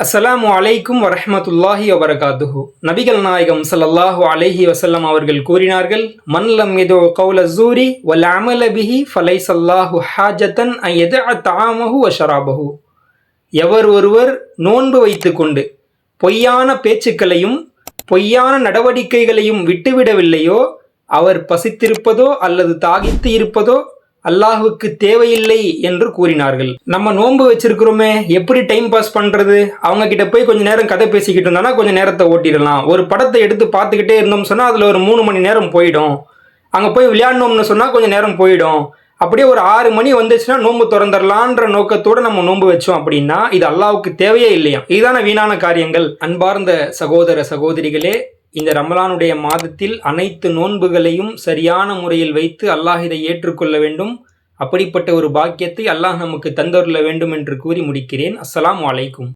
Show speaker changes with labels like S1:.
S1: அஸ்ஸலாமு அலைக்கும் வரஹ்மத்துல்லாஹி வபரகாத்துஹு. நபிகள் நாயகம் ஸல்லல்லாஹு அலைஹி வஸல்லம் அவர்கள் கூறினார்கள், மன் லம் யது கௌல ஸூரி வல் அமல பிஹி ஃபலைஸல்லாஹு ஹாஜத்தன் அன் யதஅ தஆமஹு வ ஷராபஹு. எவர் ஒருவர் நோன்பு வைத்துக்கொண்டு பொய்யான பேச்சுக்களையும் பொய்யான நடவடிக்கைகளையும் விட்டுவிடவில்லையோ, அவர் பசித்திருப்பதோ அல்லது தாகித்து இருப்பதோ அல்லாஹுக்கு தேவையில்லை என்று கூறினார்கள். நம்ம நோன்பு வச்சிருக்கிறோமே, எப்படி டைம் பாஸ் பண்றது? அவங்க கிட்ட போய் கொஞ்ச நேரம் கதை பேசிக்கிட்டு இருந்தோம்னா கொஞ்சம் நேரத்தை ஓட்டிடலாம். ஒரு படத்தை எடுத்து பார்த்துக்கிட்டே இருந்தோம்னு சொன்னா அதுல ஒரு 3 மணி நேரம் போயிடும். அங்க போய் விளையாடணும்னு சொன்னா கொஞ்சம் நேரம் போயிடும். அப்படியே ஒரு 6 மணி வந்துச்சுன்னா நோன்பு திறந்துடலான்ற நோக்கத்தோட நம்ம நோன்பு வச்சோம் அப்படின்னா இது அல்லாஹ்வுக்கு தேவையே இல்லையா? இதுதான வீணான காரியங்கள். அன்பார்ந்த சகோதர சகோதரிகளே, இந்த ரமலானுடைய மாதத்தில் அனைத்து நோன்புகளையும் சரியான முறையில் வைத்து அல்லாஹ் இதை ஏற்றுக்கொள்ள வேண்டும். அப்படிப்பட்ட ஒரு பாக்கியத்தை அல்லாஹ் நமக்கு தந்தருள வேண்டும் என்று கூறி முடிக்கிறேன். அஸ்ஸலாமு அலைக்கும்.